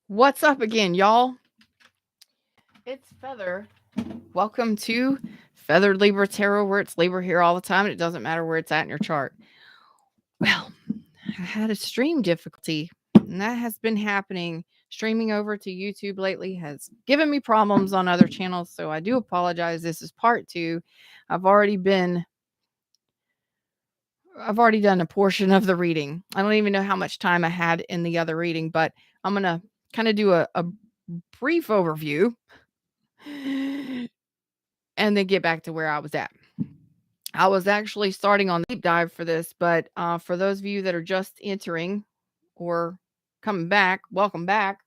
What's up again, y'all? It's Feather. Welcome to Feathered Libra Tarot, where it's Libra here all the time, and it doesn't matter where it's at in your chart. Well, I had a stream difficulty, and that has been happening. Streaming over to YouTube lately has given me problems on other channels, so I do apologize. This is part two. I've already done a portion of the reading. I don't even know how much time I had in the other reading, but I'm gonna kind of do a brief overview and then get back to where I was at. I was actually starting on the deep dive for this, but for those of you that are just entering or coming back, welcome back.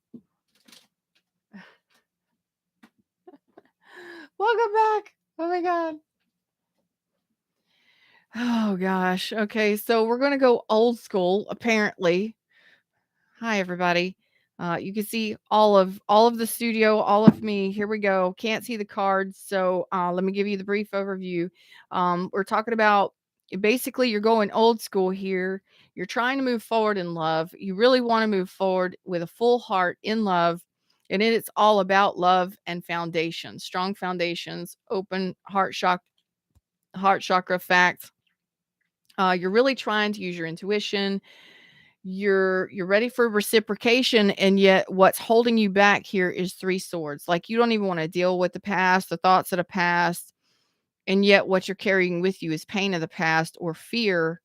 Welcome back. Oh my God. Oh gosh. Okay, so we're going to go old school, apparently. Hi, everybody. You can see all of the studio, all of me. Here we go. Can't see the cards, so let me give you the brief overview. We're talking about basically you're going old school here. You're trying to move forward in love. You really want to move forward with a full heart in love, and it's all about love and foundations, strong foundations, open heart chakra facts. You're really trying to use your intuition. You're ready for reciprocation, and yet what's holding you back here is three swords. Like, you don't even want to deal with the past, the thoughts of the past, and yet what you're carrying with you is pain of the past or fear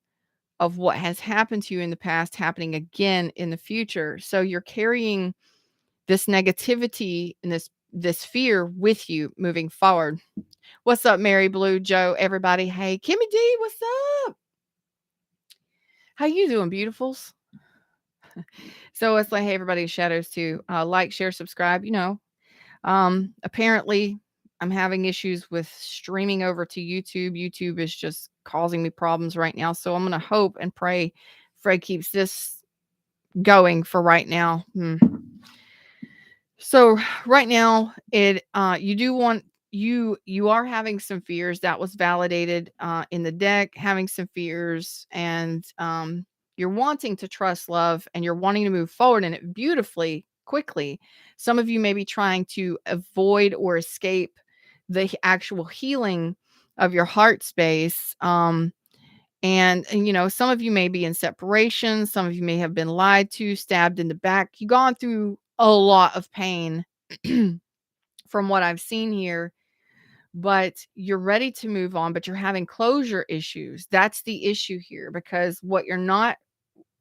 of what has happened to you in the past happening again in the future. So you're carrying this negativity and this fear with you moving forward. What's up, Mary Blue, Joe, everybody? Hey, Kimmy D, what's up? How you doing, beautifuls? So it's like, hey, everybody, shadows too. Like, share, subscribe. Apparently, I'm having issues with streaming over to YouTube. YouTube is just causing me problems right now. So I'm going to hope and pray Fred keeps this going for right now. So right now, you do want you are having some fears that was validated in the deck, having some fears, and you're wanting to trust love, and you're wanting to move forward in it beautifully, quickly. Some of you may be trying to avoid or escape the actual healing of your heart space. And some of you may be in separation. Some of you may have been lied to, stabbed in the back. You've gone through a lot of pain from what I've seen here, but you're ready to move on, but you're having closure issues. That's the issue here, because what you're not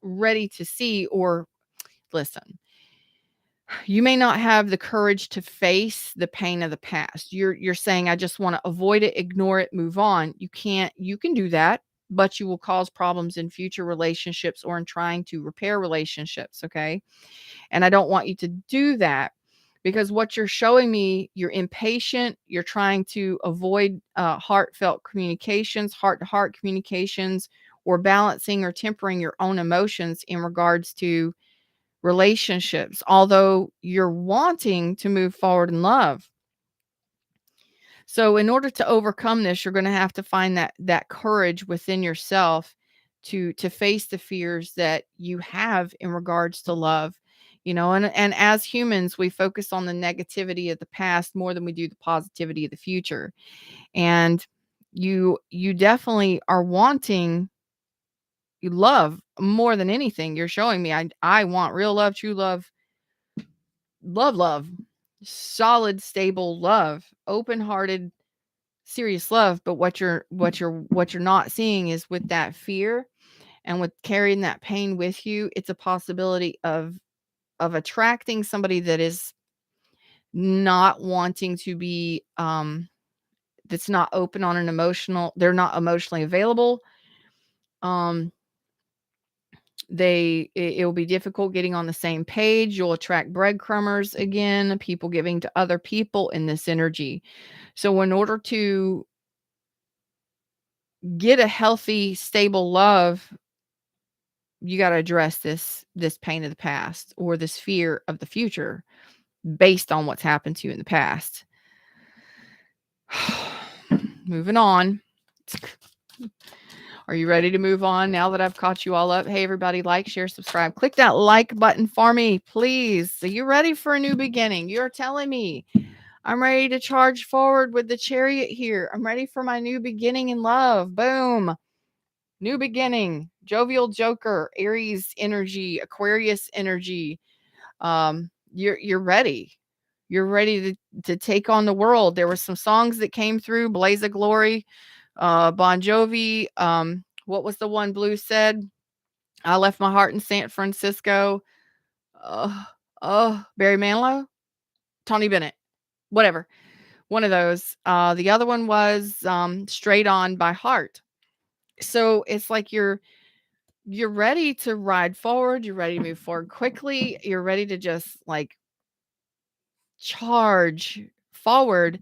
ready to see, or listen, you may not have the courage to face the pain of the past. You're saying, I just want to avoid it, ignore it, move on. You can't. You can do that, but you will cause problems in future relationships or in trying to repair relationships, okay? And I don't want you to do that, because what you're showing me, you're impatient, you're trying to avoid heartfelt communications, heart-to-heart communications, or balancing or tempering your own emotions in regards to relationships, although you're wanting to move forward in love. So in order to overcome this, you're going to have to find that courage within yourself to face the fears that you have in regards to love. And as humans, we focus on the negativity of the past more than we do the positivity of the future. And you definitely are wanting love more than anything. You're showing me, I want real love, true love, love, solid, stable love, open-hearted, serious love. But what you're not seeing is, with that fear and with carrying that pain with you, it's a possibility of attracting somebody that is not wanting to be that's not open on an emotional, they're not emotionally available. um it will be difficult getting on the same page. You'll attract breadcrumbers again, people giving to other people in this energy. So in order to get a healthy, stable love, you got to address this pain of the past, or this fear of the future based on what's happened to you in the past. Moving on. Are you ready to move on now that I've caught you all up? Hey, everybody, like, share, subscribe. Click that like button for me, please. So you're ready for a new beginning. You're telling me I'm ready to charge forward with the chariot here. I'm ready for my new beginning in love. Boom. New beginning. Jovial Joker, Aries energy, Aquarius energy. You're ready. You're ready to take on the world. There were some songs that came through, Blaze of Glory, Bon Jovi. What was the one Blue said? I left my heart in San Francisco. Uh, Barry Manilow, Tony Bennett, whatever. One of those. The other one was Straight On by Heart. So it's like you're ready to ride forward. You're ready to move forward quickly. You're ready to just like charge forward,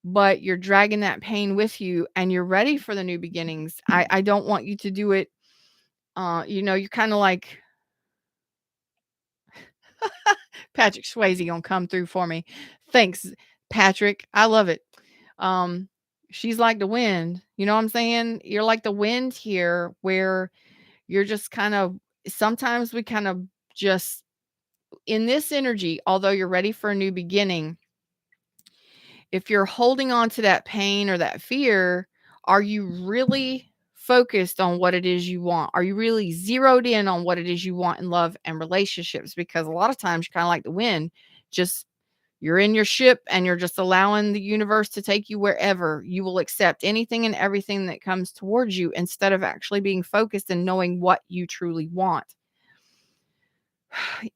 but you're dragging that pain with you and you're ready for the new beginnings. I don't want you to do it. You're kind of like Patrick Swayze gonna come through for me. Thanks, Patrick. I love it. Um, she's like the wind. You know what I'm saying? You're like the wind here, where you're just kind of, sometimes we kind of just, in this energy, although you're ready for a new beginning, if you're holding on to that pain or that fear, are you really focused on what it is you want? Are you really zeroed in on what it is you want in love and relationships? Because a lot of times you're kind of like the wind, just you're in your ship and you're just allowing the universe to take you wherever. You will accept anything and everything that comes towards you instead of actually being focused and knowing what you truly want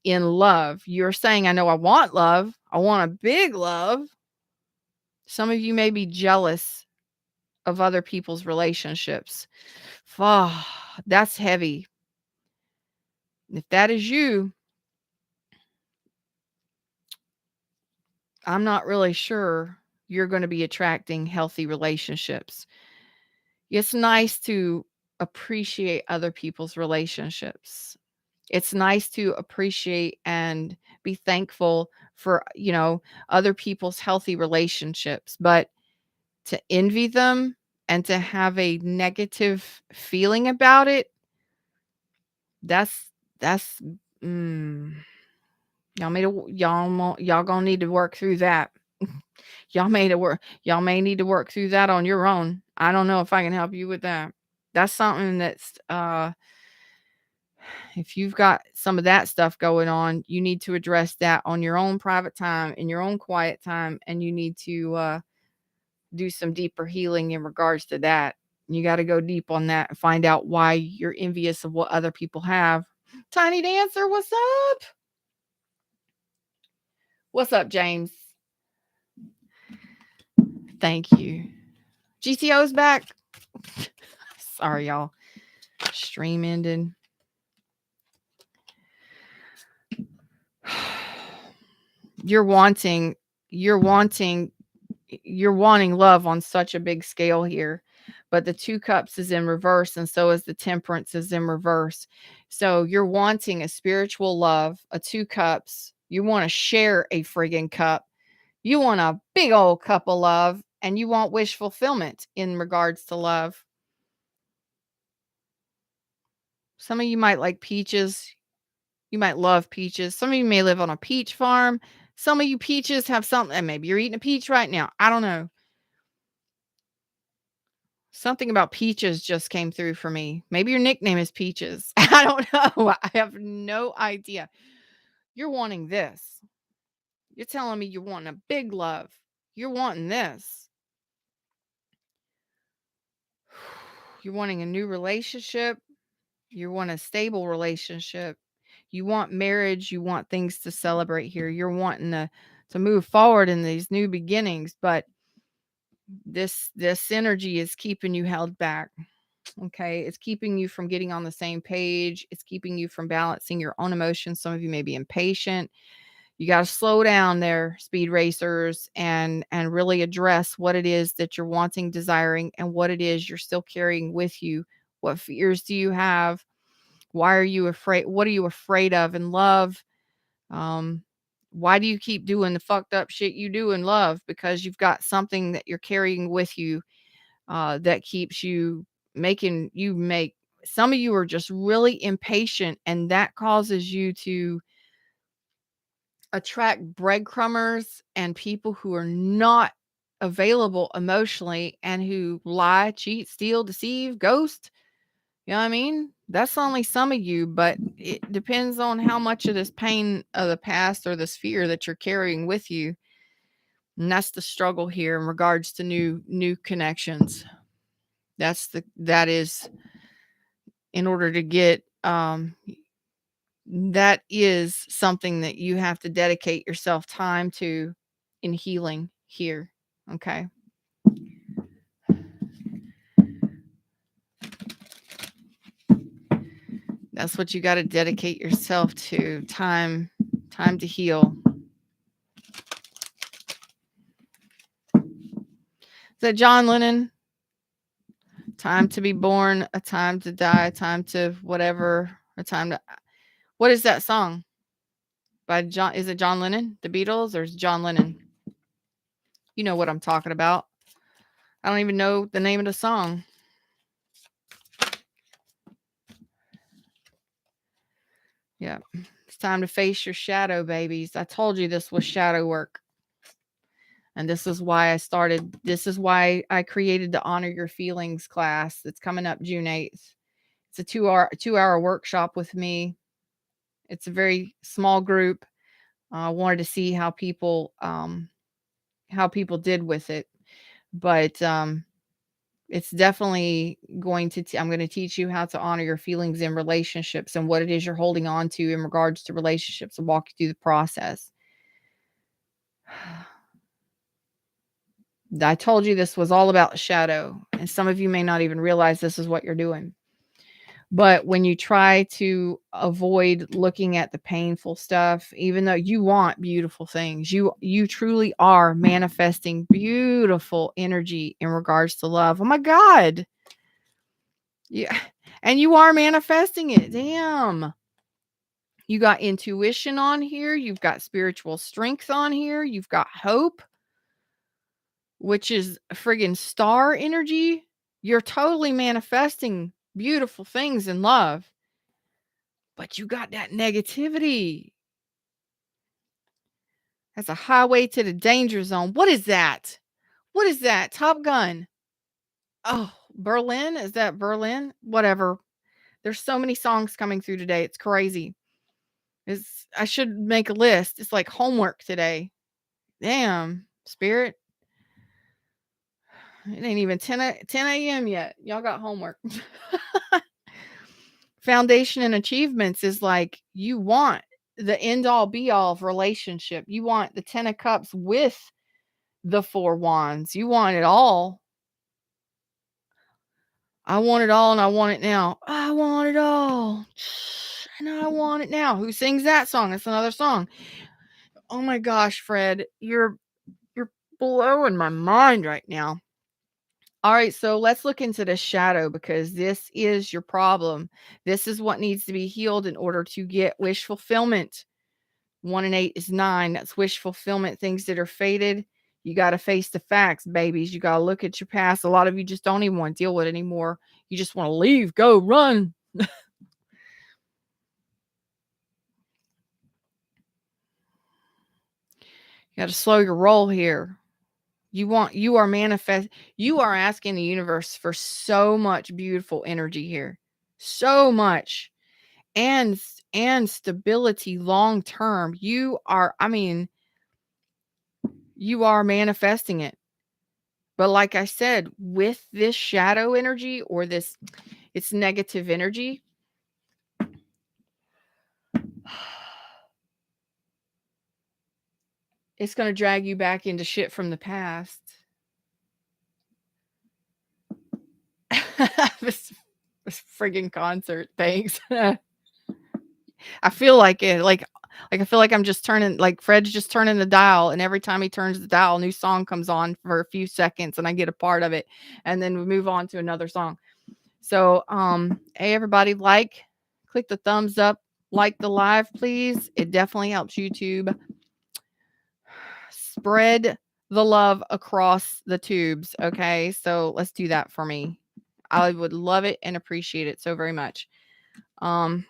in love. You're saying, I know I want love. I want a big love. Some of you may be jealous of other people's relationships. That's heavy. If that is you, I'm not really sure you're going to be attracting healthy relationships. It's nice to appreciate other people's relationships. It's nice to appreciate and be thankful for, other people's healthy relationships, but to envy them and to have a negative feeling about it, that's mm, y'all gonna need to work through that. Y'all may need to work through that on your own. I don't know if I can help you with that. That's something that's if you've got some of that stuff going on, you need to address that on your own private time, in your own quiet time, and you need to do some deeper healing in regards to that. You got to go deep on that and find out why you're envious of what other people have. Tiny Dancer, what's up? What's up, James? Thank you. GTO's back. Sorry, y'all. Stream ended. You're wanting love on such a big scale here, but the 2 cups is in reverse, and so is the temperance is in reverse. So you're wanting a spiritual love, a 2 cups. You want to share a friggin' cup. You want a big old cup of love, and you want wish fulfillment in regards to love. Some of you might like peaches. You might love peaches. Some of you may live on a peach farm. Some of you peaches have something, and maybe you're eating a peach right now. I don't know. Something about peaches just came through for me. Maybe your nickname is Peaches. I don't know. I have no idea. You're wanting this. You're telling me you're wanting a big love. You're wanting this. You're wanting a new relationship. You want a stable relationship. You want marriage. You want things to celebrate here. You're wanting to move forward in these new beginnings, but this energy is keeping you held back. Okay, it's keeping you from getting on the same page. It's keeping you from balancing your own emotions. Some of you may be impatient. You got to slow down there, speed racers, and really address what it is that you're wanting, desiring, and what it is you're still carrying with you. What fears do you have? Why are you afraid? What are you afraid of in love? Um, why do you keep doing the fucked up shit you do in love? Because you've got something that you're carrying with you that keeps you some of you are just really impatient, and that causes you to attract breadcrumbers and people who are not available emotionally and who lie, cheat, steal, deceive, ghost. You know what I mean? That's only some of you, but it depends on how much of this pain of the past or this fear that you're carrying with you. And that's the struggle here in regards to new connections. That is in order to get that is something that you have to dedicate yourself time to in healing here. Okay. That's what you got to dedicate yourself to. Time to heal. Is that John Lennon? Time to be born, a time to die, time to whatever, a time to. What is that song? By John, is it John Lennon, the Beatles, or is it John Lennon? You know what I'm talking about. I don't even know the name of the song. Yeah. It's time to face your shadow, babies. I told you this was shadow work. And this is why I created the Honor Your Feelings class that's coming up June 8th. It's a 2-hour workshop with me. It's a very small group. I wanted to see how people did with it. But it's definitely going to I'm going to teach you how to honor your feelings in relationships and what it is you're holding on to in regards to relationships, and walk you through the process. I told you this was all about shadow, and some of you may not even realize this is what you're doing. But when you try to avoid looking at the painful stuff, even though you want beautiful things, you truly are manifesting beautiful energy in regards to love. Oh my God. Yeah. And you are manifesting it. Damn. You got intuition on here. You've got spiritual strength on here. You've got hope, which is friggin' star energy. You're totally manifesting beautiful things in love. But you got that negativity. That's a highway to the danger zone. What is that? What is that? Top Gun. Oh, Berlin? Is that Berlin? Whatever. There's so many songs coming through today. It's crazy. I should make a list. It's like homework today. Damn, spirit. It ain't even 10 a.m. yet. Y'all got homework. Foundation and achievements is like you want the end all be all of relationship. You want the 10 of cups with the 4 wands. You want it all. I want it all and I want it now. I want it all. And I want it now. Who sings that song? That's another song. Oh my gosh, Fred, you're blowing my mind right now. All right, so let's look into the shadow, because this is your problem. This is what needs to be healed in order to get wish fulfillment. 1 and 8 is 9. That's wish fulfillment, things that are fated. You got to face the facts, babies. You got to look at your past. A lot of you just don't even want to deal with it anymore. You just want to leave, go, run. You got to slow your roll here. You are asking the universe for so much beautiful energy here. So much. And stability long term. You are manifesting it. But like I said, with this shadow energy, or it's negative energy, it's going to drag you back into shit from the past. this friggin' concert. Thanks. I feel like it. Like I feel like I'm just turning, like Fred's just turning the dial, and every time he turns the dial, a new song comes on for a few seconds, and I get a part of it, and then we move on to another song. So, hey everybody, click the thumbs up, like the live, please. It definitely helps YouTube spread the love across the tubes. Okay, so let's do that for me. I would love it and appreciate it so very much. Um,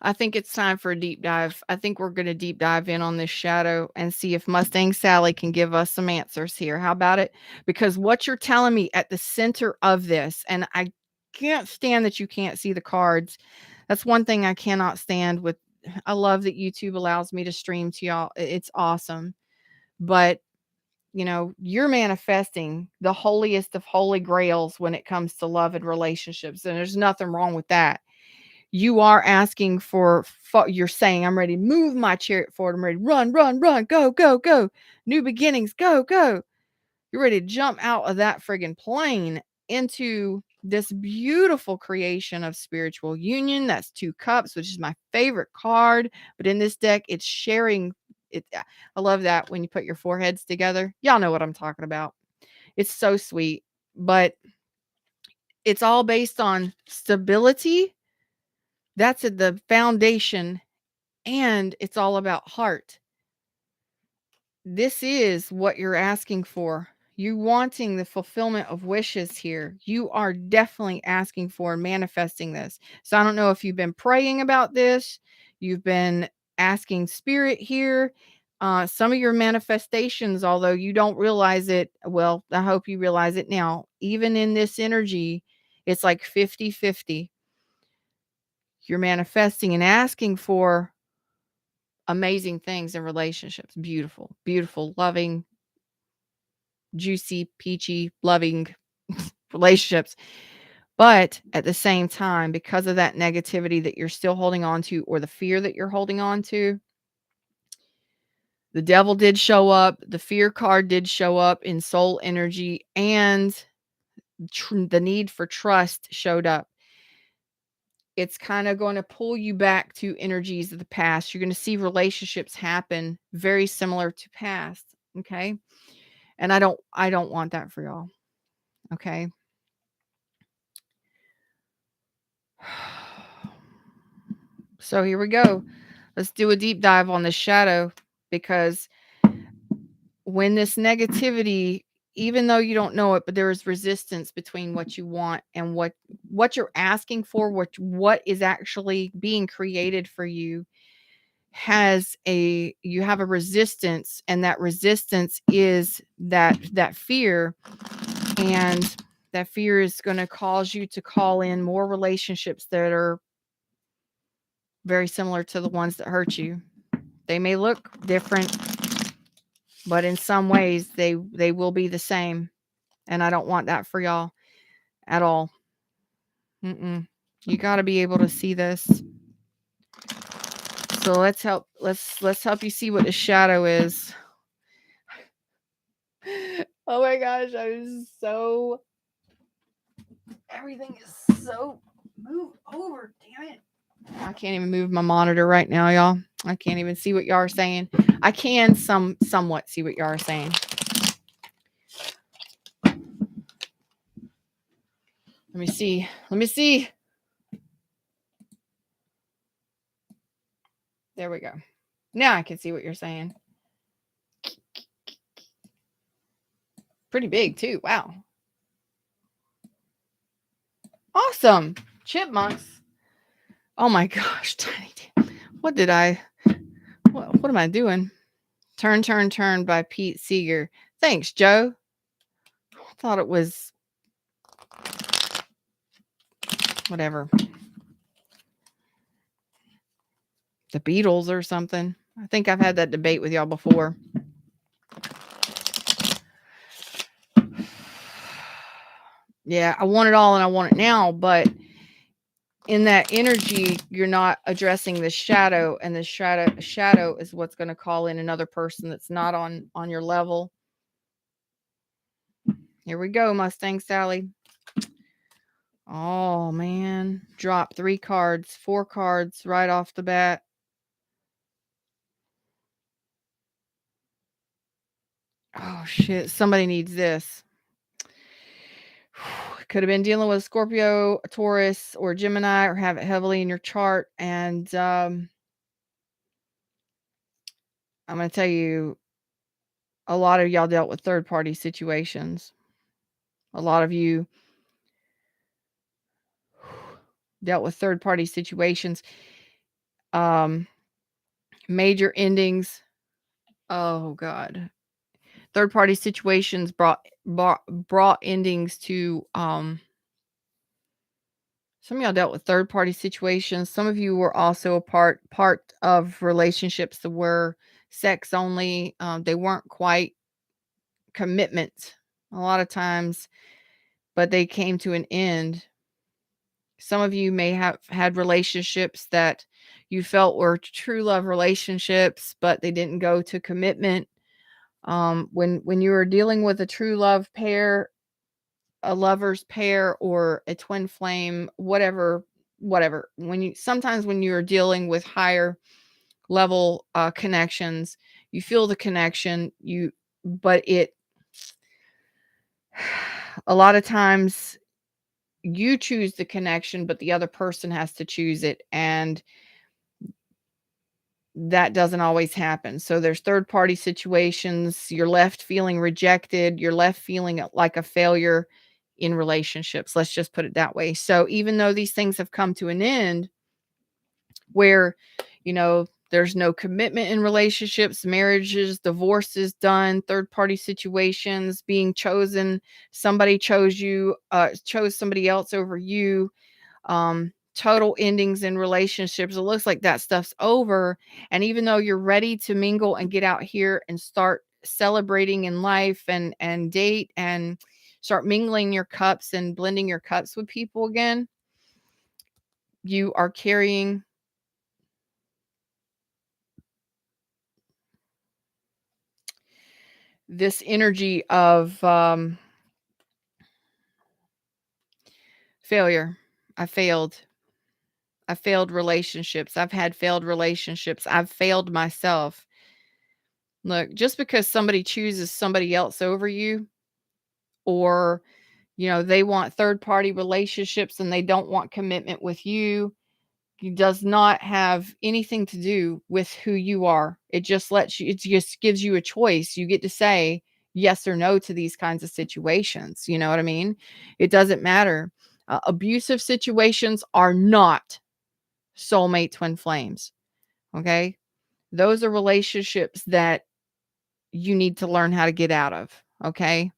I think it's time for a deep dive. I think we're going to deep dive in on this shadow and see if Mustang Sally can give us some answers here. How about it? Because what you're telling me at the center of this, and I can't stand that you can't see the cards. That's one thing I cannot stand with. I love that YouTube allows me to stream to y'all. It's awesome. But, you're manifesting the holiest of holy grails when it comes to love and relationships. And there's nothing wrong with that. You are asking for, you're saying, I'm ready to move my chariot forward. I'm ready to run, run, run, go, go, go. New beginnings, go, go. You're ready to jump out of that friggin' plane into this beautiful creation of spiritual union. That's 2 cups, which is my favorite card. But in this deck, it's sharing it. I love that when you put your foreheads together. Y'all know what I'm talking about. It's so sweet, but it's all based on stability. That's at the foundation, and it's all about heart. This is what you're asking for. You wanting the fulfillment of wishes here. You are definitely asking for and manifesting this. So I don't know if you've been praying about this. You've been asking spirit here. Some of your manifestations, although you don't realize it, well, I hope you realize it now. Even in this energy, it's like 50-50. You're manifesting and asking for amazing things in relationships. Beautiful, beautiful, loving, juicy, peachy, loving relationships. But at the same time, because of that negativity that you're still holding on to, or the fear that you're holding on to, the devil did show up. The fear card did show up in soul energy, and the need for trust showed up. It's kind of going to pull you back to energies of the past. You're going to see relationships happen very similar to past. Okay. And I don't want that for y'all. Okay. So here we go. Let's do a deep dive on the shadow, because when this negativity, even though you don't know it, but there is resistance between what you want and what you're asking for, what is actually being created for you, you have a resistance, and that resistance is that fear. And that fear is going to cause you to call in more relationships that are very similar to the ones that hurt you. They may look different, but in some ways they will be the same. And I don't want that for y'all at all. You got to be able to see this. So let's help you see what the shadow is. Oh my gosh, everything is so moved over, damn it. I can't even move my monitor right now, y'all. I can't even see what y'all are saying. I can somewhat see what y'all are saying. Let me see. There we go. Now I can see what you're saying. Pretty big too. Wow. Awesome. Chipmunks. Oh my gosh, Tiny. What am I doing? Turn by Pete Seeger. Thanks, Joe. I thought it was whatever. The Beatles or something. I think I've had that debate with y'all before. Yeah, I want it all and I want it now, but in that energy, you're not addressing the shadow, and the shadow is what's going to call in another person that's not on your level. Here we go, Mustang Sally. Oh man, drop 3 cards, 4 cards right off the bat. Oh shit, somebody needs this. Could have been dealing with a Scorpio, a Taurus, or Gemini, or have it heavily in your chart. And I'm going to tell you, A lot of y'all dealt with third-party situations. A lot of you dealt with third-party situations. Major endings. Oh god. Third-party situations brought endings to, some of y'all dealt with third-party situations. Some of you were also a part of relationships that were sex only. They weren't quite commitment a lot of times, but they came to an end. Some of you may have had relationships that you felt were true love relationships, but they didn't go to commitment. When you were dealing with a true love pair, a lover's pair, or a twin flame, whatever, sometimes when you're dealing with higher level connections, you feel the connection, but it a lot of times you choose the connection, but the other person has to choose it, and that doesn't always happen. So there's third party situations. You're left feeling rejected. You're left feeling like a failure in relationships. Let's just put it that way. So even though these things have come to an end where, there's no commitment in relationships, marriages, divorces done, third party situations, being chosen, somebody chose somebody else over you, total endings in relationships. It looks like that stuff's over. And even though you're ready to mingle and get out here and start celebrating in life and date and start mingling your cups and blending your cups with people again, you are carrying this energy of failure. I failed. I failed relationships. I've had failed relationships. I've failed myself. Look, just because somebody chooses somebody else over you, or they want third party relationships and they don't want commitment with you, it does not have anything to do with who you are. It just gives you a choice. You get to say yes or no to these kinds of situations. You know what I mean? It doesn't matter. Abusive situations are not soulmate twin flames. Okay. Those are relationships that you need to learn how to get out of. Okay.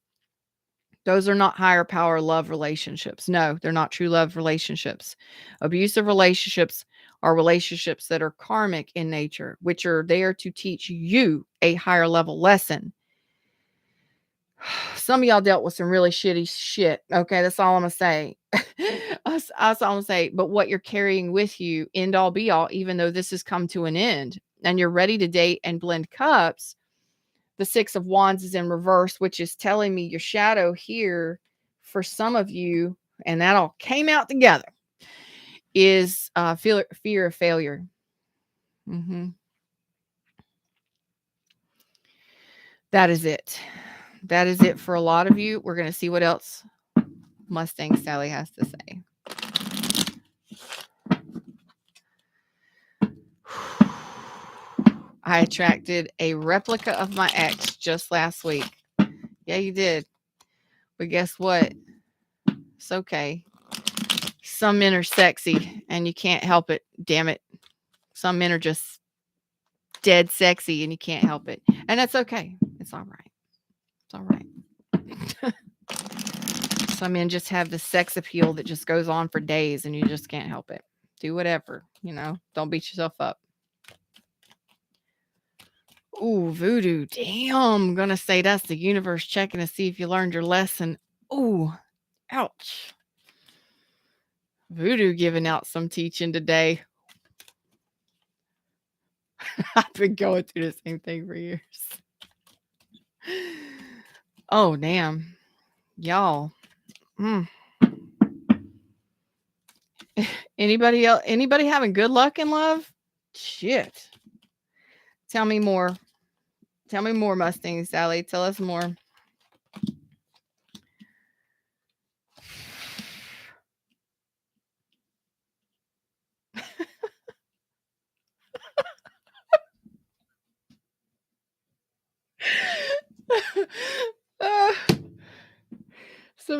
Those are not higher power love relationships. No, they're not true love relationships. Abusive relationships are relationships that are karmic in nature, which are there to teach you a higher level lesson. Some of y'all dealt with some really shitty shit. Okay, that's all I'm gonna say. That's all I'm gonna say. But what you're carrying with you, end all be all, even though this has come to an end and you're ready to date and blend cups, the Six of Wands is in reverse, which is telling me your shadow here for some of you, and that all came out together, is fear of failure. hmm That is it. That is it for a lot of you. We're going to see what else Mustang Sally has to say. I attracted a replica of my ex just last week. Yeah, you did. But guess what? It's okay. Some men are sexy and you can't help it. Damn it. Some men are just dead sexy and you can't help it. And that's okay. It's all right. It's all right. Some men just have the sex appeal that just goes on for days and you just can't help it. Do whatever, don't beat yourself up. Ooh, voodoo. Damn. I'm going to say that's the universe checking to see if you learned your lesson. Ooh, ouch. Voodoo giving out some teaching today. I've been going through the same thing for years. Oh, damn. Y'all. Anybody else? Anybody having good luck in love? Shit. Tell me more. Tell me more, Mustang Sally. Tell us more.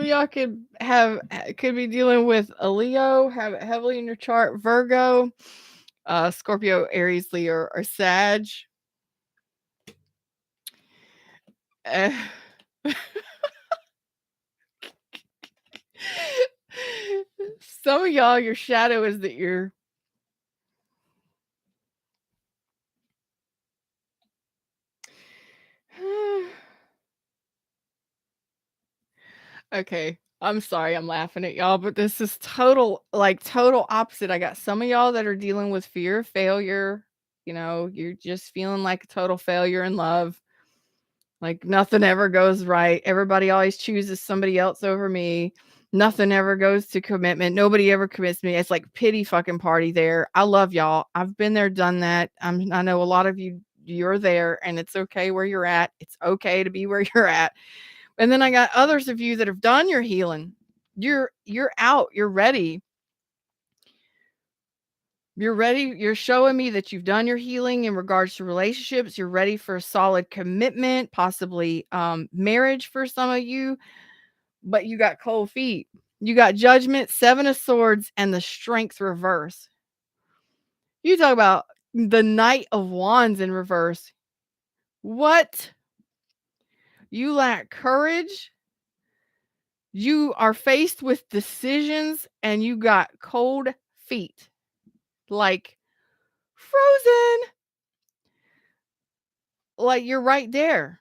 of y'all could be dealing with a Leo, have it heavily in your chart, Virgo, Scorpio, Aries, Leo, or Sag. Eh, some of y'all, your shadow is that you're okay. I'm sorry I'm laughing at y'all, but this is total opposite. I got some of y'all that are dealing with fear of failure. You know, you're just feeling like a total failure in love. Like nothing ever goes right. Everybody always chooses somebody else over me. Nothing ever goes to commitment. Nobody ever commits me. It's like pity fucking party there. I love y'all. I've been there, done that. I know a lot of you're there and it's okay where you're at. It's okay to be where you're at. And then I got others of you that have done your healing. You're out. You're ready. You're ready. You're showing me that you've done your healing in regards to relationships. You're ready for a solid commitment, possibly marriage for some of you, but you got cold feet. You got judgment, 7 of swords, and the strength reverse. You talk about the knight of wands in reverse. What? You lack courage. You are faced with decisions and you got cold feet. Like frozen. Like you're right there.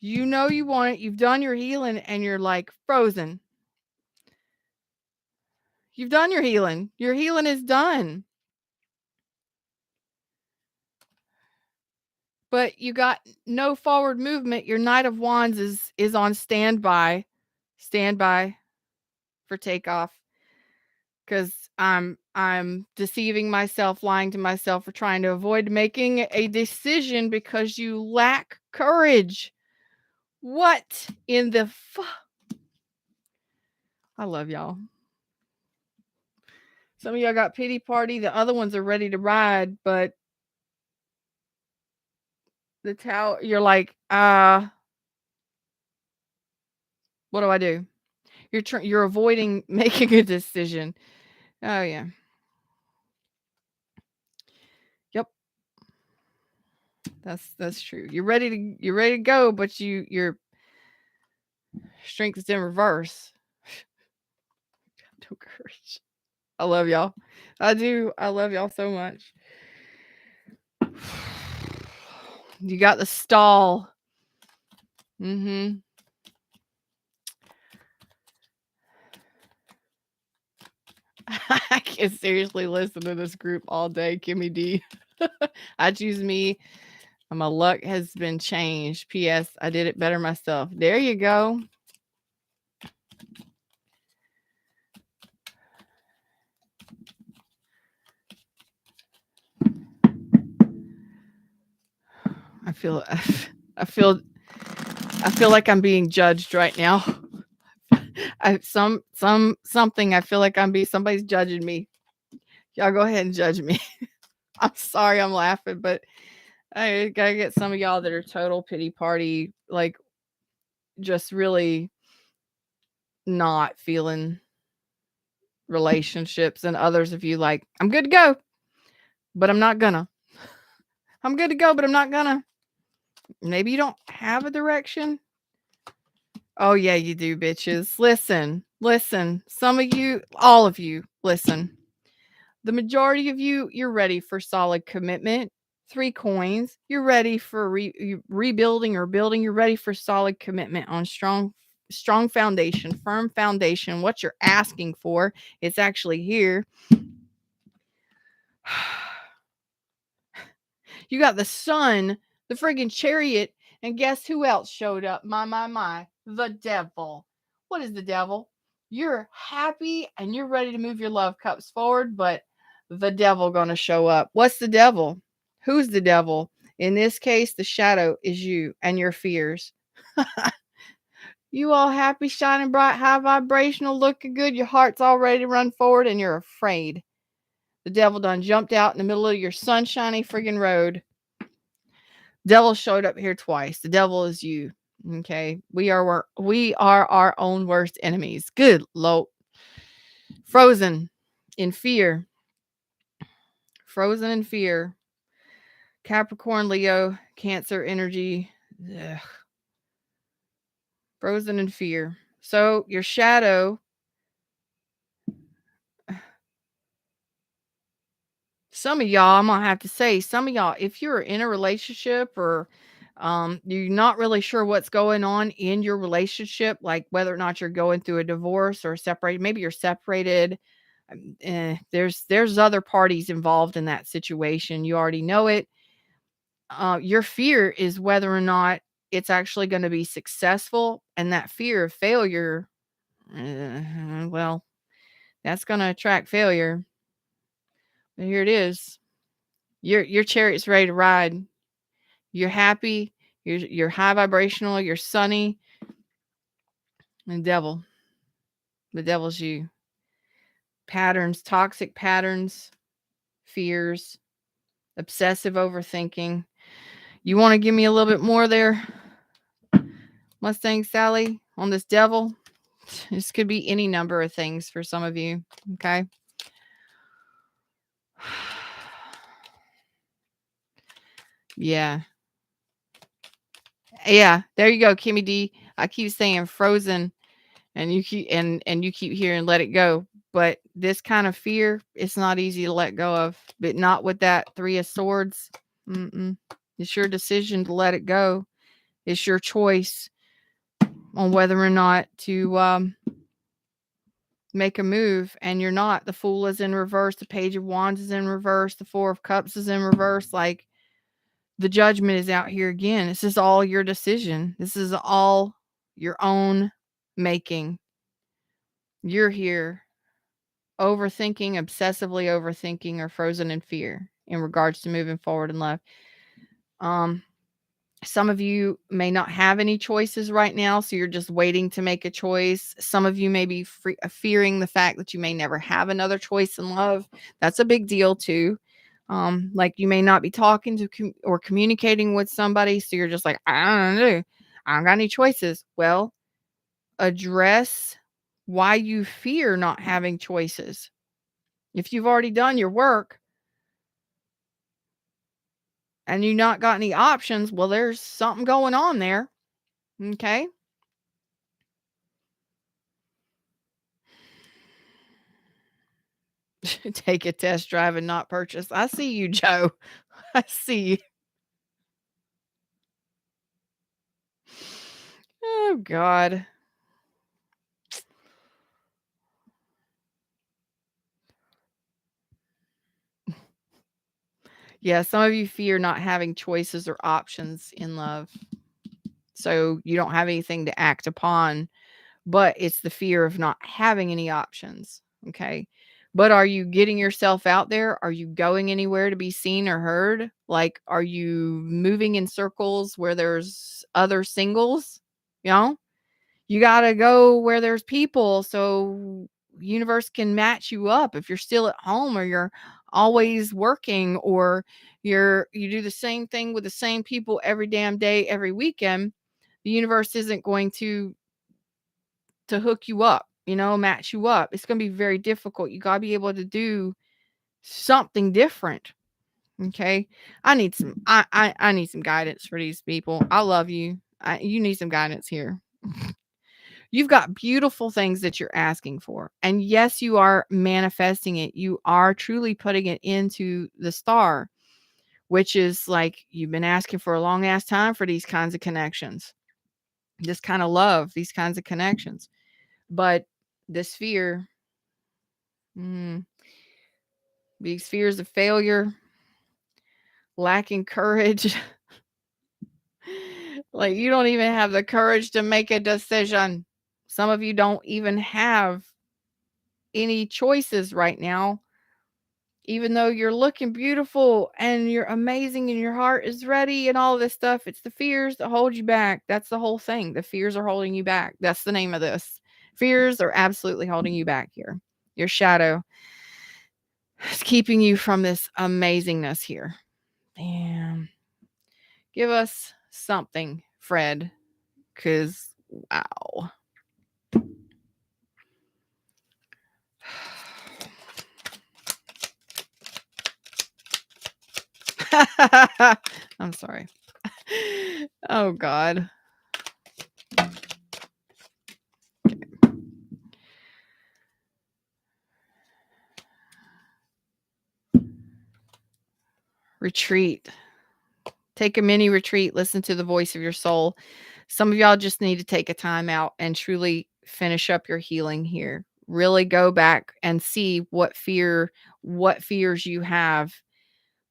You know you want it. You've done your healing and you're like frozen. You've done your healing. Your healing is done. But you got no forward movement. Your Knight of Wands is on standby. Standby for takeoff. Cuz I'm deceiving myself, lying to myself, or trying to avoid making a decision because you lack courage. What in the I love y'all. Some of y'all got pity party. The other ones are ready to ride, but the tower, you're like, what do I do? You're avoiding making a decision. Oh yeah. Yep. That's true. You're ready to go, but your strength is in reverse. No courage. I love y'all. I do. I love y'all so much. You got the stall. Mm-hmm. I can seriously listen to this group all day, Kimmy D. I choose me. My luck has been changed. P.S. I did it better myself. There you go. I feel like I'm being judged right now. Something I feel like somebody's judging me. Y'all go ahead and judge me. I'm sorry I'm laughing, but I gotta get some of y'all that are total pity party, like just really not feeling relationships, and others of you like, I'm good to go, but I'm not gonna. I'm good to go, but I'm not gonna. Maybe you don't have a direction. Oh yeah, you do, bitches. Listen. Some of you, all of you, listen. The majority of you, you're ready for solid commitment. 3 coins. You're ready for rebuilding or building. You're ready for solid commitment on strong foundation, firm foundation. What you're asking for, it's actually here. You got the sun, the friggin' chariot, and guess who else showed up? My. The devil. What is the devil? You're happy and you're ready to move your love cups forward, but the devil gonna show up. What's the devil? Who's the devil? In this case, the shadow is you and your fears. You all happy, shining bright, high vibrational, looking good. Your heart's all ready to run forward and you're afraid. The devil done jumped out in the middle of your sunshiny friggin' road. Devil showed up here twice. The devil is you. Okay. We are our own worst enemies. Good Lord. Frozen in fear. Frozen in fear. Capricorn, Leo, Cancer energy. Ugh. Frozen in fear. So your shadow, some of y'all, I'm gonna have to say, some of y'all, if you're in a relationship or you're not really sure what's going on in your relationship, like whether or not you're going through a divorce or separated, maybe you're separated. There's other parties involved in that situation. You already know it. Your fear is whether or not it's actually going to be successful, and that fear of failure, well, that's going to attract failure. But here it is. Your chariot's ready to ride. You're happy. You're high vibrational. You're sunny. And the devil's you. Patterns, toxic patterns, fears, obsessive overthinking. You want to give me a little bit more there, Mustang Sally, on this devil? This could be any number of things for some of you. Okay. Yeah. Yeah. There you go, Kimmy D. I keep saying frozen and you keep and you keep hearing let it go. But this kind of fear, it's not easy to let go of. But not with that 3 of swords. Mm-mm. It's your decision to let it go. It's your choice on whether or not to make a move, and you're not. The Fool is in reverse, the Page of Wands is in reverse, the 4 of Cups is in reverse. Like, the Judgment is out here again. This is all your decision. This is all your own making. You're here overthinking, obsessively overthinking, or frozen in fear in regards to moving forward in love. Some of you may not have any choices right now, so you're just waiting to make a choice. Some of you may be fearing the fact that you may never have another choice in love. That's a big deal too. Like you may not be talking to or communicating with somebody, so you're just like, I don't know, I don't got any choices. Well, address why you fear not having choices. If you've already done your work and you not got any options, well, there's something going on there. Okay. Take a test drive and not purchase. I see you, Joe. I see you. Oh God. Yeah, some of you fear not having choices or options in love. So you don't have anything to act upon, but it's the fear of not having any options. Okay. But are you getting yourself out there? Are you going anywhere to be seen or heard? Like, are you moving in circles where there's other singles? You know? You gotta go where there's people so universe can match you up. If you're still at home or you're always working or you do the same thing with the same people every damn day, every weekend, the universe isn't going to hook you up, match you up. It's gonna be very difficult. You gotta be able to do something different. Okay. I need some guidance for these people. I love you. You need some guidance here. You've got beautiful things that you're asking for. And yes, you are manifesting it. You are truly putting it into the star, which is like you've been asking for a long ass time for these kinds of connections, this kind of love, these kinds of connections. But this fear, mm, these fears of failure, lacking courage, like you don't even have the courage to make a decision. Some of you don't even have any choices right now. Even though you're looking beautiful and you're amazing and your heart is ready and all this stuff, it's the fears that hold you back. That's the whole thing. The fears are holding you back. That's the name of this. Fears are absolutely holding you back here. Your shadow is keeping you from this amazingness here. Damn. Give us something, Fred. 'Cause wow. I'm sorry. Oh god. Retreat. Take a mini retreat, listen to the voice of your soul. Some of y'all just need to take a time out and truly finish up your healing here. Really go back and see what fears you have.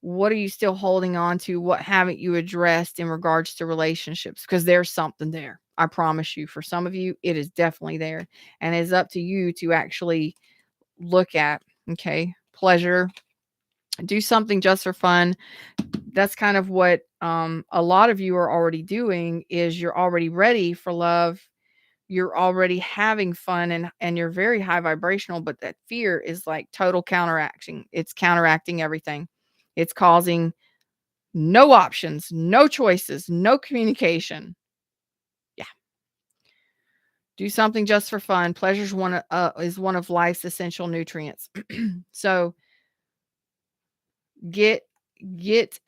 What are you still holding on to? What haven't you addressed in regards to relationships? Because there's something there. I promise you. For some of you, it is definitely there. And it's up to you to actually look at. Okay. Pleasure. Do something just for fun. That's kind of what a lot of you are already doing, is you're already ready for love. You're already having fun, and you're very high vibrational, but that fear is like total counteracting. It's counteracting everything. It's causing no options, no choices, no communication. Yeah. Do something just for fun. Pleasure is one of life's essential nutrients. So get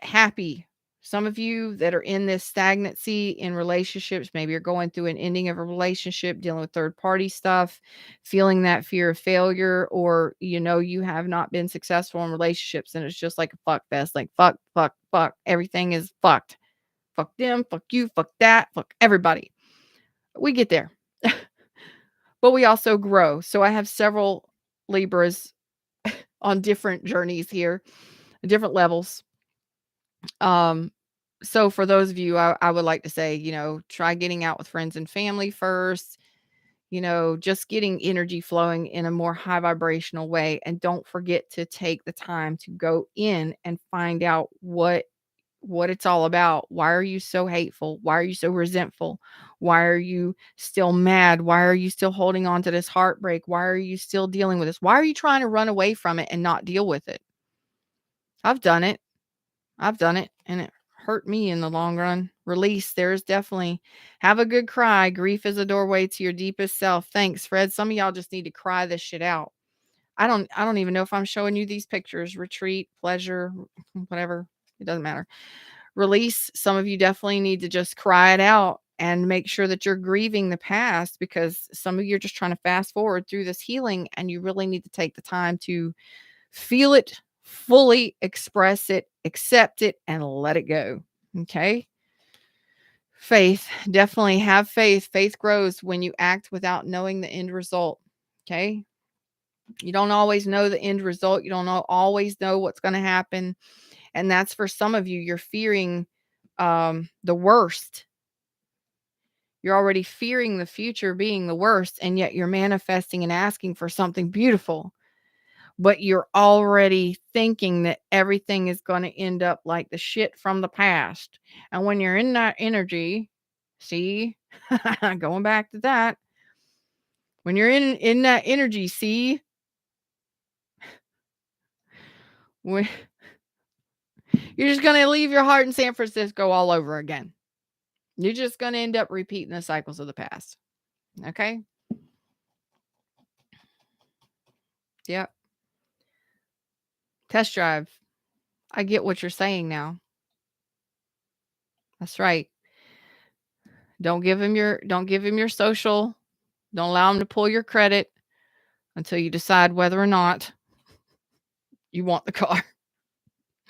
happy. Some of you that are in this stagnancy in relationships, maybe you're going through an ending of a relationship, dealing with third party stuff, feeling that fear of failure, or you have not been successful in relationships and it's just like a fuck fest, like fuck, fuck, fuck. Everything is fucked. Fuck them, fuck you, fuck that, fuck everybody. We get there. But we also grow. So I have several Libras on different journeys here, different levels. So for those of you, I would like to say, try getting out with friends and family first, just getting energy flowing in a more high vibrational way. And don't forget to take the time to go in and find out what it's all about. Why are you so hateful? Why are you so resentful? Why are you still mad? Why are you still holding on to this heartbreak? Why are you still dealing with this? Why are you trying to run away from it and not deal with it? I've done it. And it hurt me in the long run. Release. There's definitely have a good cry. Grief is a doorway to your deepest self. Thanks, Fred. Some of y'all just need to cry this shit out. I don't even know if I'm showing you these pictures. Retreat, pleasure, whatever. It doesn't matter. Release. Some of you definitely need to just cry it out and make sure that you're grieving the past, because some of you are just trying to fast forward through this healing, and you really need to take the time to feel it, fully express it, accept it, and let it go. Okay. Faith. Definitely have faith. Faith grows when you act without knowing the end result. Okay. You don't always know the end result. You don't always know what's going to happen. And that's for some of you. You're fearing the worst. You're already fearing the future being the worst, and yet you're manifesting and asking for something beautiful. But you're already thinking that everything is going to end up like the shit from the past. And when you're in that energy, see, going back to that, when you're in that energy, see, when, you're just going to leave your heart in San Francisco all over again. You're just going to end up repeating the cycles of the past. Okay? Yep. Test drive. I get what you're saying now. That's right. Don't give him your social. Don't allow him to pull your credit until you decide whether or not you want the car.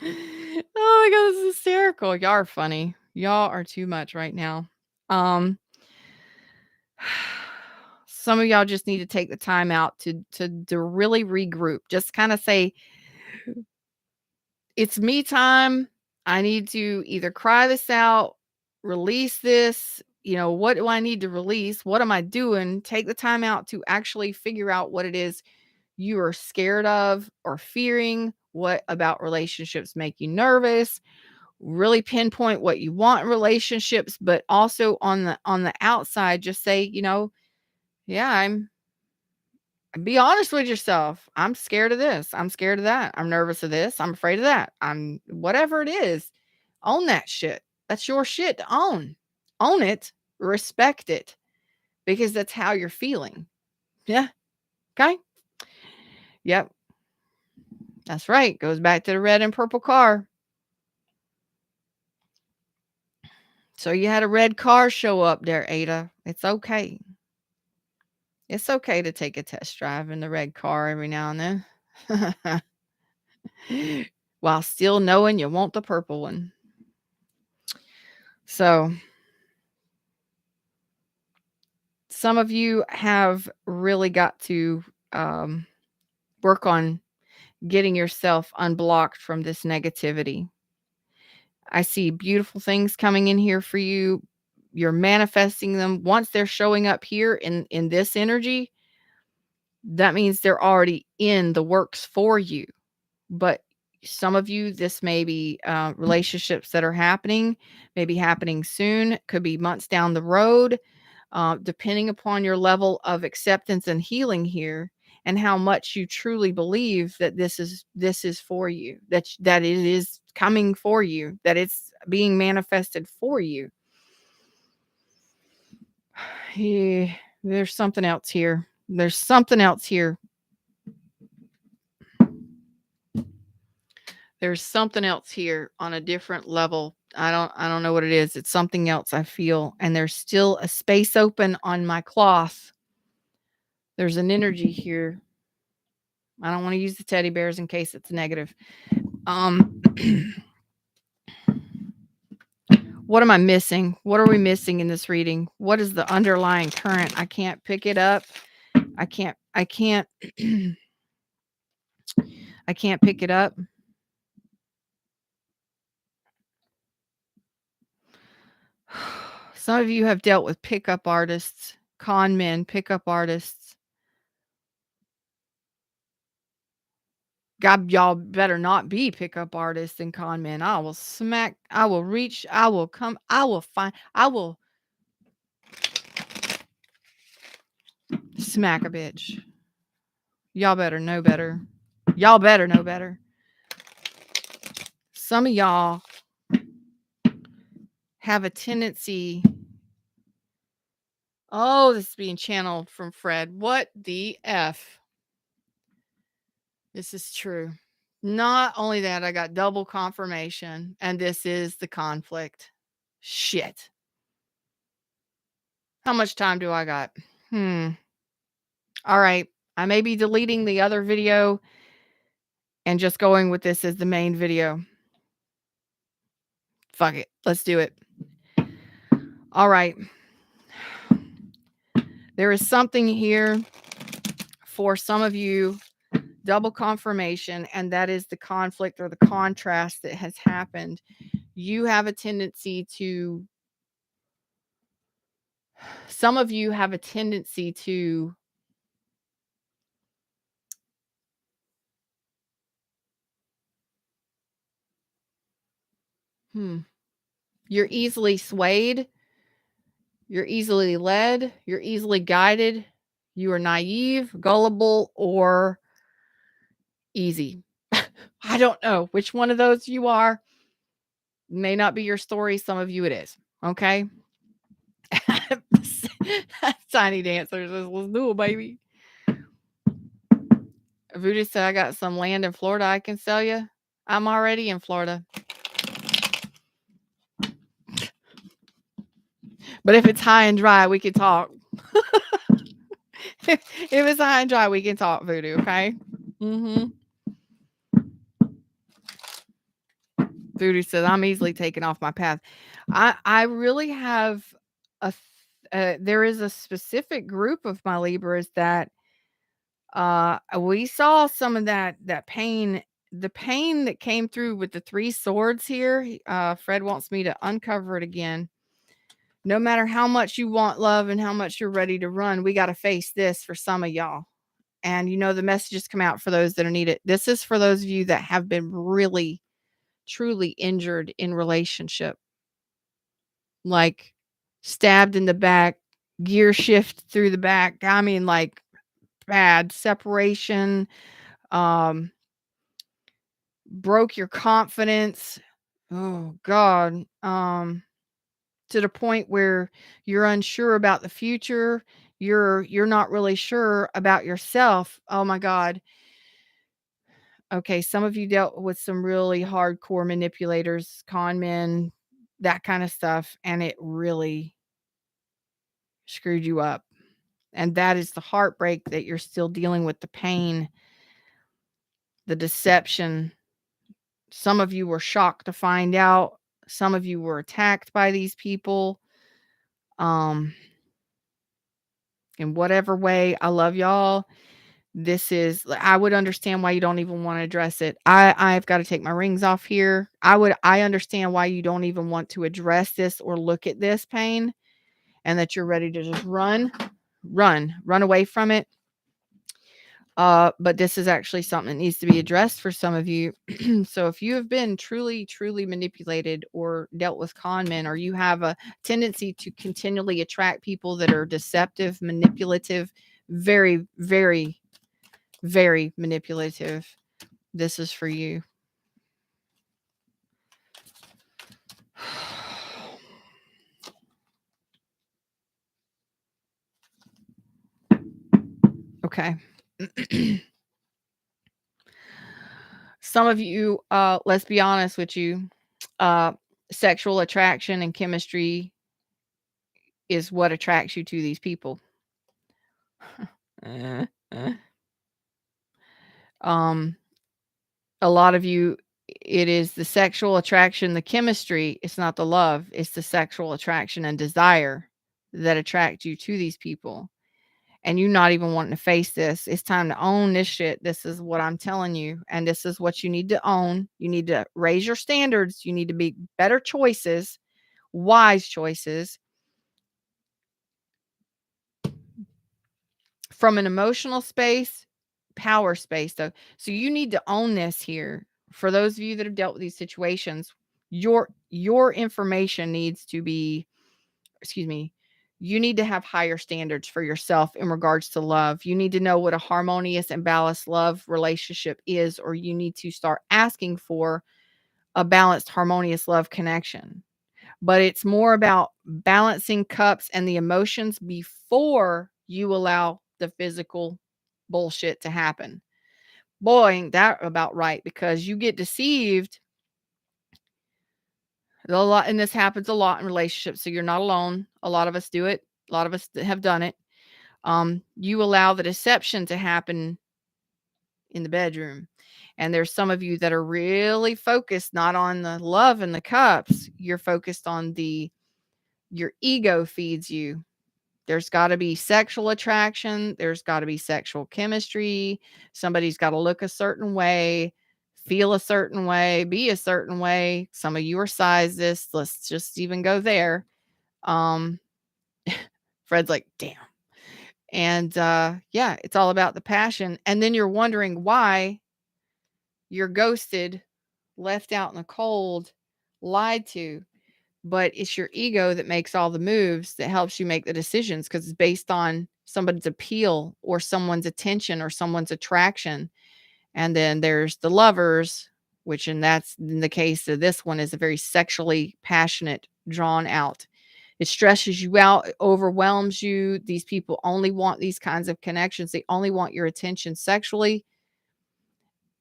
Oh my god, this is hysterical. Y'all are funny. Y'all are too much right now. Some of y'all just need to take the time out to really regroup. Just kind of say, it's me time. I need to either cry this out, release this. What do I need to release? What am I doing? Take the time out to actually figure out what it is you are scared of or fearing. What about relationships make you nervous? Really pinpoint what you want in relationships, but also on the outside, just say, yeah, be honest with yourself. I'm scared of this. I'm scared of that. I'm nervous of this. I'm afraid of that. Whatever it is, own that shit. That's your shit to own. Own it Respect it because that's how you're feeling. Yeah. Okay. Yep. That's right. Goes back to the red and purple car. So you had a red car show up there, Ada. It's okay. It's okay to take a test drive in the red car every now and then. While still knowing you want the purple one. So some of you have really got to work on getting yourself unblocked from this negativity. I see beautiful things coming in here for you. You're manifesting them. Once they're showing up here in this energy, that means they're already in the works for you. But some of you, this may be relationships that are happening, maybe happening soon, could be months down the road, depending upon your level of acceptance and healing here, and how much you truly believe that this is for you, that it is coming for you, that it's being manifested for you. Yeah, there's something else here. There's something else here. There's something else here on a different level. I don't know what it is. It's something else I feel, and there's still a space open on my cloth. There's an energy here. I don't want to use the teddy bears in case it's negative. What am I missing? What are we missing in this reading? What is the underlying current? I can't pick it up. I can't I can't pick it up. Some of you have dealt with pickup artists, con men, pickup artists. God, y'all better not be pickup artists and con men. I will smack, I will reach, I will come, I will find, I will smack a bitch. Y'all better know better. Y'all better know better. Some of y'all have a tendency. Oh, this is being channeled from Fred. What the F? This is true. Not only that, I got double confirmation, and this is the conflict. Shit. How much time do I got? All right. I may be deleting the other video and just going with this as the main video. Fuck it. Let's do it. All right. There is something here for some of you, double confirmation, and that is the conflict or the contrast that has happened. You have a tendency to, some of you have a tendency to you're easily swayed, you're easily led, you're easily guided, you are naive, gullible, or easy. I don't know which one of those you are. May not be your story. Some of you it is. Okay. Tiny dancers. Let's do it, baby. Voodoo said, I got some land in Florida I can sell you. I'm already in Florida. But if it's high and dry, we can talk. If it's high and dry, we can talk, Voodoo. Okay. Voodoo says, I'm easily taken off my path. I really have there is a specific group of my Libras that we saw some of that pain, the pain that came through with the 3 swords here. Fred wants me to uncover it again. No matter how much you want love and how much you're ready to run, we got to face this for some of y'all. And the messages come out for those that are needed. This is for those of you that have been really, truly injured in relationship. Like stabbed in the back, gear shift through the back. I mean, like bad separation, broke your confidence. Oh God. to the point where you're unsure about the future. You're not really sure about yourself. Oh my God. Okay, some of you dealt with some really hardcore manipulators, con men, that kind of stuff, and it really screwed you up. And that is the heartbreak, that you're still dealing with the pain, the deception. Some of you were shocked to find out. Some of you were attacked by these people. Um, in whatever way, I love y'all. This is, I would understand why you don't even want to address it. I've got to take my rings off here. I understand why you don't even want to address this or look at this pain, and that you're ready to just run away from it. But this is actually something that needs to be addressed for some of you. So if you have been truly, truly manipulated or dealt with con men, or you have a tendency to continually attract people that are deceptive, manipulative, very, very, very manipulative, this is for you. Okay. Some of you, let's be honest with you, sexual attraction and chemistry is what attracts you to these people. um, a lot of you, it is the sexual attraction, the chemistry. It's not the love. It's the sexual attraction and desire that attract you to these people. And you not even wanting to face this. It's time to own this shit. This is what I'm telling you. And this is what you need to own. You need to raise your standards. You need to make better choices, wise choices. From an emotional space, power space, though. So you need to own this here. For those of you that have dealt with these situations, your information needs to be, excuse me, you need to have higher standards for yourself in regards to love. You need to know what a harmonious and balanced love relationship is, or you need to start asking for a balanced, harmonious love connection. But it's more about balancing cups and the emotions before you allow the physical bullshit to happen. Boy, ain't that about right, because you get deceived a lot, and this happens a lot in relationships, so you're not alone. A lot of us do it. A lot of us have done it. You allow the deception to happen in the bedroom. And there's some of you that are really focused not on the love and the cups. You're focused on your ego feeds you. There's got to be sexual attraction. There's got to be sexual chemistry. Somebody's got to look a certain way, feel a certain way, be a certain way. Some of you are sizes. Let's just even go there. Um, Fred's like, damn. And yeah, it's all about the passion. And then you're wondering why you're ghosted, left out in the cold, lied to. But it's your ego that makes all the moves, that helps you make the decisions, because it's based on somebody's appeal or someone's attention or someone's attraction. And then there's the lovers, which, and that's in the case of this one, is a very sexually passionate, drawn out. It stresses you out, it overwhelms you. These people only want these kinds of connections. They only want your attention sexually.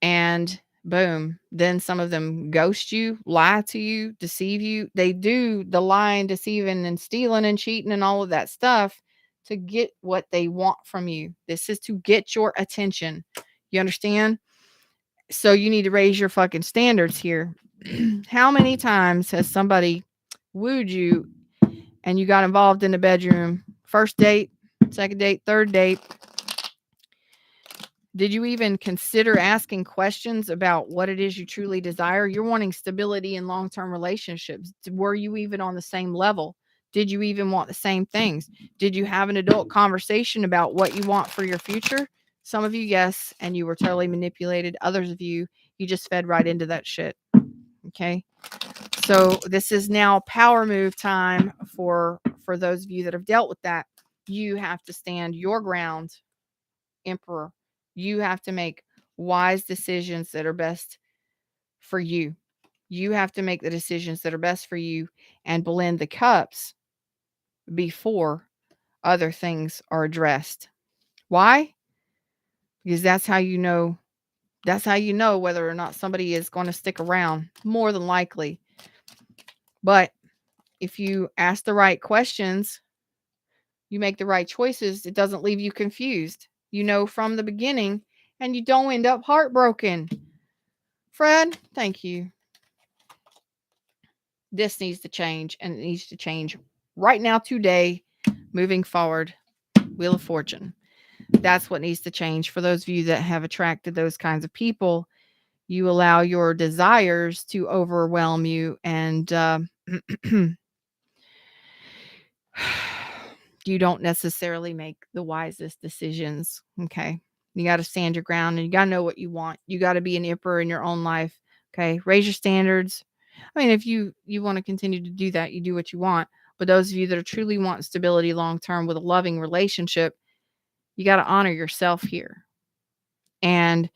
And boom, then some of them ghost you, lie to you, deceive you. They do the lying, deceiving, and stealing and cheating and all of that stuff to get what they want from you. This is to get your attention. You understand? So you need to raise your fucking standards here. How many times has somebody wooed you and you got involved in the bedroom? First date, second date, third date. Did you even consider asking questions about what it is you truly desire? You're wanting stability in long-term relationships. Were you even on the same level? Did you even want the same things? Did you have an adult conversation about what you want for your future? Some of you, yes, and you were totally manipulated. Others of you, you just fed right into that shit. Okay. So this is now power move time for those of you that have dealt with that. You have to stand your ground, Emperor. You have to make wise decisions that are best for you. You have to make the decisions that are best for you and blend the cups before other things are addressed. Why? Because that's how you know whether or not somebody is going to stick around, more than likely. But if you ask the right questions, you make the right choices, it doesn't leave you confused. You know from the beginning, and you don't end up heartbroken. Fred, thank you. This needs to change, and it needs to change right now, today, moving forward. Wheel of Fortune. That's what needs to change. For those of you that have attracted those kinds of people, you allow your desires to overwhelm you, and you don't necessarily make the wisest decisions. Okay. You got to stand your ground, and you got to know what you want. You got to be an emperor in your own life. Okay. Raise your standards. I mean, if you want to continue to do that, you do what you want. But those of you that are truly want stability long term with a loving relationship, you got to honor yourself here. And,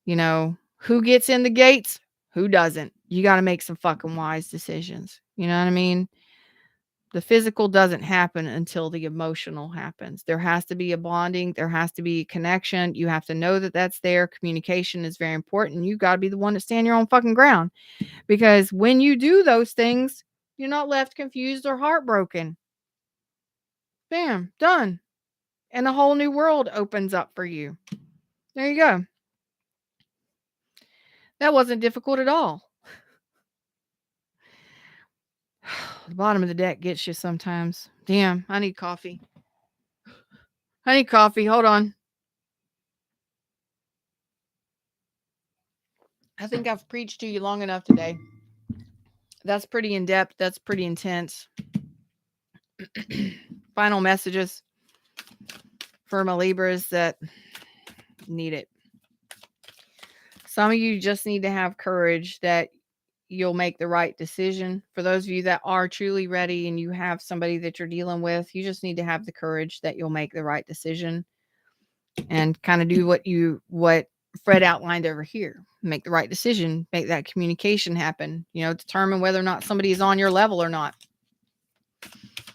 who gets in the gates? Who doesn't? You got to make some fucking wise decisions. You know what I mean? The physical doesn't happen until the emotional happens. There has to be a bonding. There has to be a connection. You have to know that that's there. Communication is very important. You got to be the one to stand your own fucking ground. Because when you do those things, you're not left confused or heartbroken. Bam, done. And a whole new world opens up for you. There you go. That wasn't difficult at all. The bottom of the deck gets you sometimes. Damn, I need coffee. Hold on. I think I've preached to you long enough today. That's pretty in-depth. That's pretty intense. Final messages for my Libras that need it. Some of you just need to have courage that you'll make the right decision. For those of you that are truly ready and you have somebody that you're dealing with, you just need to have the courage that you'll make the right decision and kind of do what Fred outlined over here. Make the right decision, make that communication happen, determine whether or not somebody is on your level or not.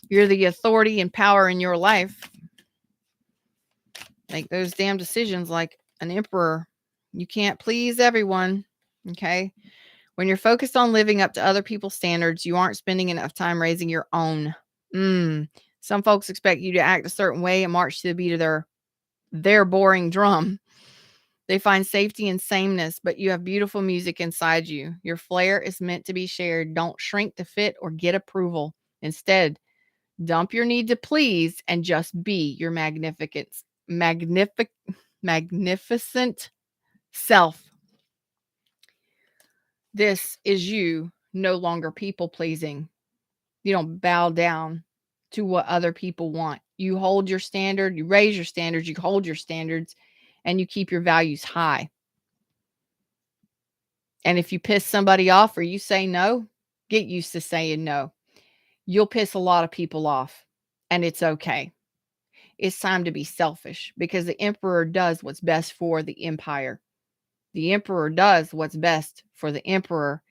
You're the authority and power in your life. Make those damn decisions like an emperor. You can't please everyone. Okay. When you're focused on living up to other people's standards, you aren't spending enough time raising your own. Some folks expect you to act a certain way and march to the beat of their boring drum. They find safety in sameness, but you have beautiful music inside you. Your flair is meant to be shared. Don't shrink to fit or get approval. Instead, dump your need to please and just be your magnificent self. This is you no longer people pleasing. You don't bow down to what other people want. You hold your standard, you raise your standards, you hold your standards, and you keep your values high. And if you piss somebody off or you say no, get used to saying no. You'll piss a lot of people off, and it's okay. It's time to be selfish because the emperor does what's best for the empire. The emperor does what's best for the emperor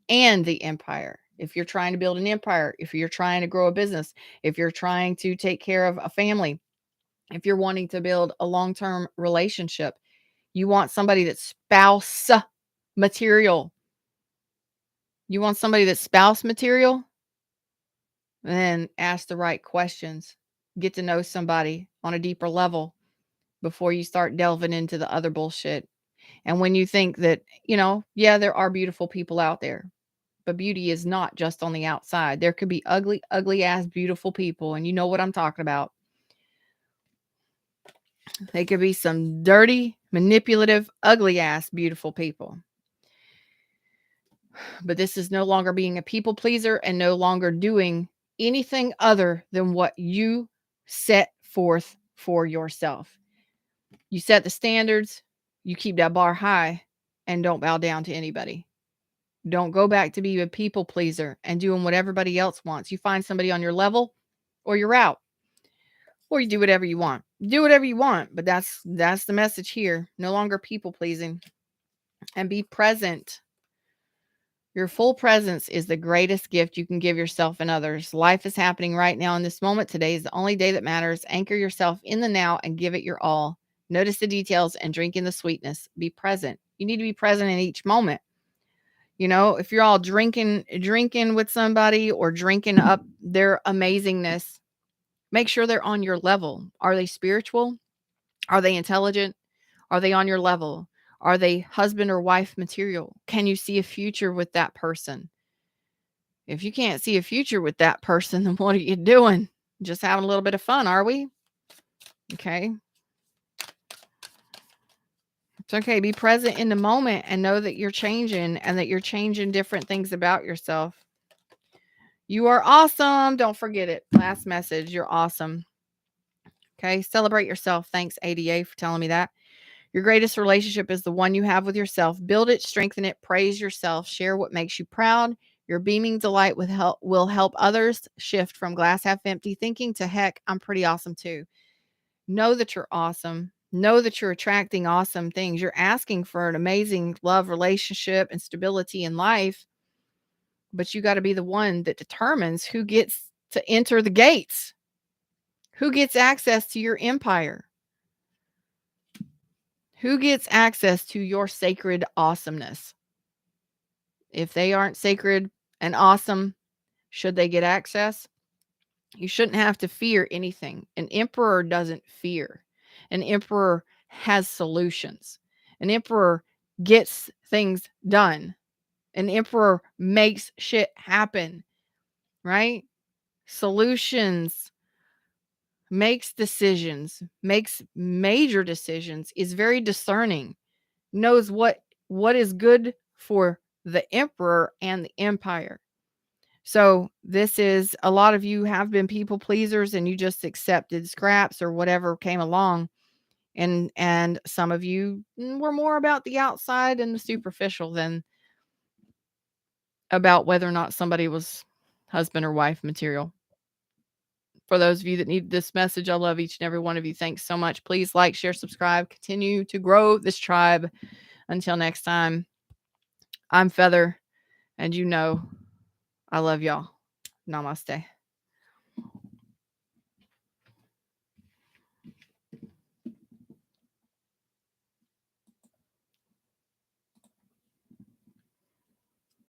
and the empire. If you're trying to build an empire, if you're trying to grow a business, if you're trying to take care of a family, if you're wanting to build a long-term relationship, you want somebody that's spouse material. You want somebody that's spouse material? Then ask the right questions. Get to know somebody on a deeper level before you start delving into the other bullshit. And when you think that, there are beautiful people out there, but beauty is not just on the outside. There could be ugly, ugly ass beautiful people. And you know what I'm talking about. They could be some dirty, manipulative, ugly ass beautiful people. But this is no longer being a people pleaser and no longer doing anything other than what you set forth for yourself. You set the standards, you keep that bar high, and don't bow down to anybody. Don't go back to be a people pleaser and doing what everybody else wants. You find somebody on your level or you're out. Or you do whatever you want. Do whatever you want, but that's the message here. No longer people pleasing. And be present. Your full presence is the greatest gift you can give yourself and others. Life is happening right now in this moment. Today is the only day that matters. Anchor yourself in the now and give it your all. Notice the details and drink in the sweetness. Be present. You need to be present in each moment. You know, if you're all drinking with somebody or drinking up their amazingness, make sure they're on your level. Are they spiritual? Are they intelligent? Are they on your level? Are they husband or wife material? Can you see a future with that person? If you can't see a future with that person, then what are you doing? Just having a little bit of fun, are we? Okay. It's okay. Be present in the moment and know that you're changing and that you're changing different things about yourself. You are awesome. Don't forget it. Last message. You're awesome. Okay. Celebrate yourself. Thanks, ADA, for telling me that. Your greatest relationship is the one you have with yourself. Build it, strengthen it, praise yourself, share what makes you proud. Your beaming delight will help others shift from glass half empty thinking to heck, I'm pretty awesome too. Know that you're awesome. Know that you're attracting awesome things. You're asking for an amazing love relationship and stability in life, but you got to be the one that determines who gets to enter the gates, who gets access to your empire, who gets access to your sacred awesomeness. If they aren't sacred and awesome, should they get access? You shouldn't have to fear anything. An emperor doesn't fear. An emperor has solutions. An emperor gets things done. An emperor makes shit happen, right? Solutions, makes decisions, makes major decisions, is very discerning, knows what is good for the emperor and the empire. So this is, a lot of you have been people pleasers and you just accepted scraps or whatever came along. And some of you were more about the outside and the superficial than about whether or not somebody was husband or wife material. For those of you that need this message, I love each and every one of you. Thanks so much. Please like, share, subscribe, continue to grow this tribe. Until next time, I'm Feather, and you know I love y'all. Namaste.